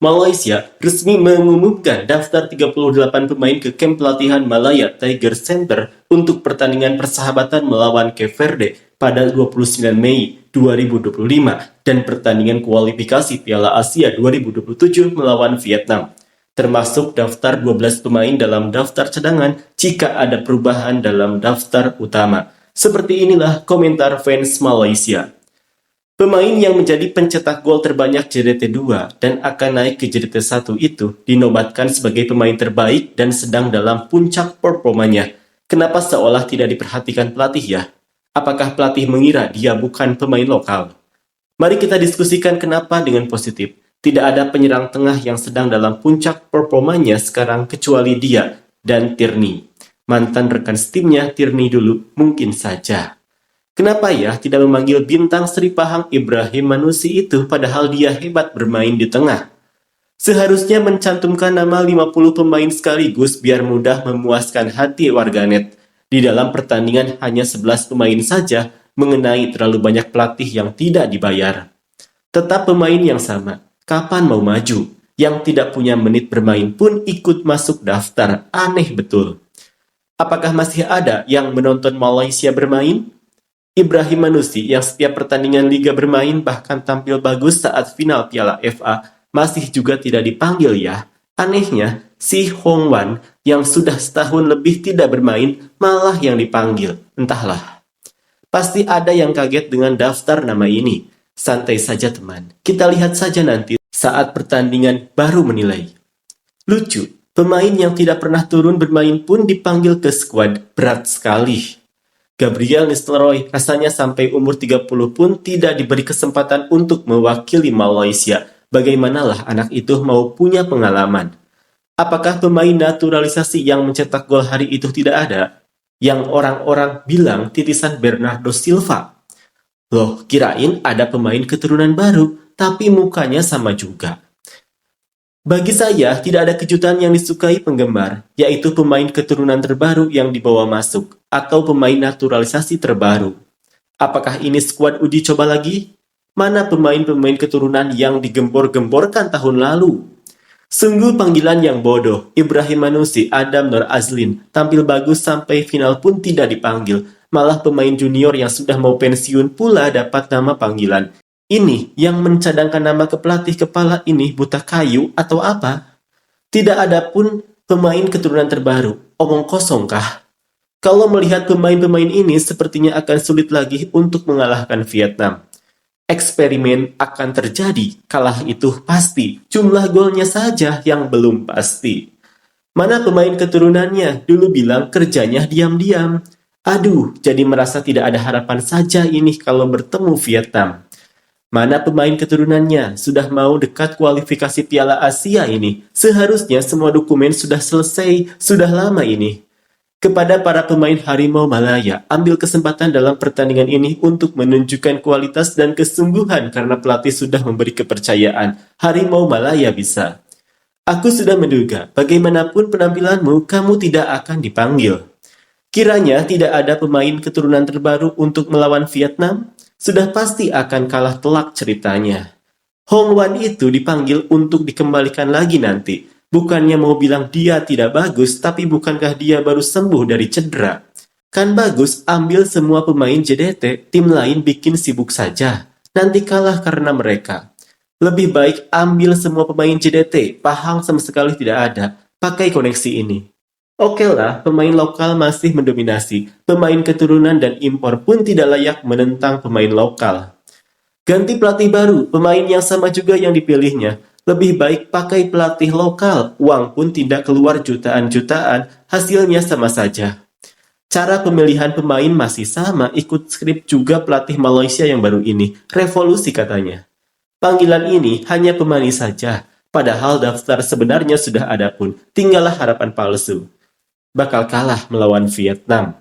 Malaysia resmi mengumumkan daftar 38 pemain ke kamp pelatihan Malaya Tiger Center untuk pertandingan persahabatan melawan Cape Verde pada 29 Mei 2025 dan pertandingan kualifikasi Piala Asia 2027 melawan Vietnam. Termasuk daftar 12 pemain dalam daftar cadangan jika ada perubahan dalam daftar utama. Seperti inilah komentar fans Malaysia. Pemain yang menjadi pencetak gol terbanyak JDT2 dan akan naik ke JDT1 itu dinobatkan sebagai pemain terbaik dan sedang dalam puncak performanya. Kenapa seolah tidak diperhatikan pelatih ya? Apakah pelatih mengira dia bukan pemain lokal? Mari kita diskusikan kenapa dengan positif. Tidak ada penyerang tengah yang sedang dalam puncak performanya sekarang kecuali dia dan Tierney. Mantan rekan setimnya Tierney dulu mungkin saja. Kenapa ya tidak memanggil bintang Sri Pahang Ibrahim Manusi itu padahal dia hebat bermain di tengah? Seharusnya mencantumkan nama 50 pemain sekaligus biar mudah memuaskan hati warganet. Di dalam pertandingan hanya 11 pemain saja mengenai terlalu banyak pelatih yang tidak dibayar. Tetap pemain yang sama, kapan mau maju? Yang tidak punya menit bermain pun ikut masuk daftar, aneh betul. Apakah masih ada yang menonton Malaysia bermain? Ibrahim Manusi yang setiap pertandingan liga bermain bahkan tampil bagus saat final Piala FA masih juga tidak dipanggil ya. Anehnya, si Hong Wan yang sudah setahun lebih tidak bermain malah yang dipanggil. Entahlah. Pasti ada yang kaget dengan daftar nama ini. Santai saja teman, kita lihat saja nanti saat pertandingan baru menilai. Lucu, pemain yang tidak pernah turun bermain pun dipanggil ke skuad, berat sekali. Gabriel Nistelrooy rasanya sampai umur 30 pun tidak diberi kesempatan untuk mewakili Malaysia. Bagaimanalah anak itu mau punya pengalaman? Apakah pemain naturalisasi yang mencetak gol hari itu tidak ada? Yang orang-orang bilang titisan Bernardo Silva. Loh, kirain ada pemain keturunan baru, tapi mukanya sama juga. Bagi saya, tidak ada kejutan yang disukai penggemar, yaitu pemain keturunan terbaru yang dibawa masuk, atau pemain naturalisasi terbaru. Apakah ini skuad uji coba lagi? Mana pemain-pemain keturunan yang digembor-gemborkan tahun lalu? Sungguh panggilan yang bodoh. Ibrahim Manusi, Adam Nur Azlin, tampil bagus sampai final pun tidak dipanggil. Malah pemain junior yang sudah mau pensiun pula dapat nama panggilan. Ini yang mencadangkan nama ke pelatih kepala ini buta kayu atau apa? Tidak ada pun pemain keturunan terbaru. Omong kosong kah? Kalau melihat pemain-pemain ini sepertinya akan sulit lagi untuk mengalahkan Vietnam. Eksperimen akan terjadi, kalah itu pasti. Jumlah golnya saja yang belum pasti. Mana pemain keturunannya? Dulu bilang kerjanya diam-diam. Aduh, jadi merasa tidak ada harapan saja ini kalau bertemu Vietnam. Mana pemain keturunannya? Sudah mau dekat kualifikasi Piala Asia ini. Seharusnya semua dokumen sudah selesai, sudah lama ini. Kepada para pemain Harimau Malaya, ambil kesempatan dalam pertandingan ini untuk menunjukkan kualitas dan kesungguhan karena pelatih sudah memberi kepercayaan. Harimau Malaya bisa. Aku sudah menduga, bagaimanapun penampilanmu, kamu tidak akan dipanggil. Kiranya tidak ada pemain keturunan terbaru untuk melawan Vietnam, sudah pasti akan kalah telak ceritanya. Hong Wan itu dipanggil untuk dikembalikan lagi nanti. Bukannya mau bilang dia tidak bagus, tapi bukankah dia baru sembuh dari cedera? Kan bagus ambil semua pemain JDT, tim lain bikin sibuk saja. Nanti kalah karena mereka. Lebih baik ambil semua pemain JDT, Pahang sama sekali tidak ada. Pakai koneksi ini. Oke lah, pemain lokal masih mendominasi. Pemain keturunan dan impor pun tidak layak menentang pemain lokal. Ganti pelatih baru, pemain yang sama juga yang dipilihnya. Lebih baik pakai pelatih lokal, uang pun tidak keluar jutaan-jutaan, hasilnya sama saja. Cara pemilihan pemain masih sama, ikut skrip juga pelatih Malaysia yang baru ini, revolusi katanya. Panggilan ini hanya pemanis saja, padahal daftar sebenarnya sudah ada pun, tinggallah harapan palsu. Bakal kalah melawan Vietnam.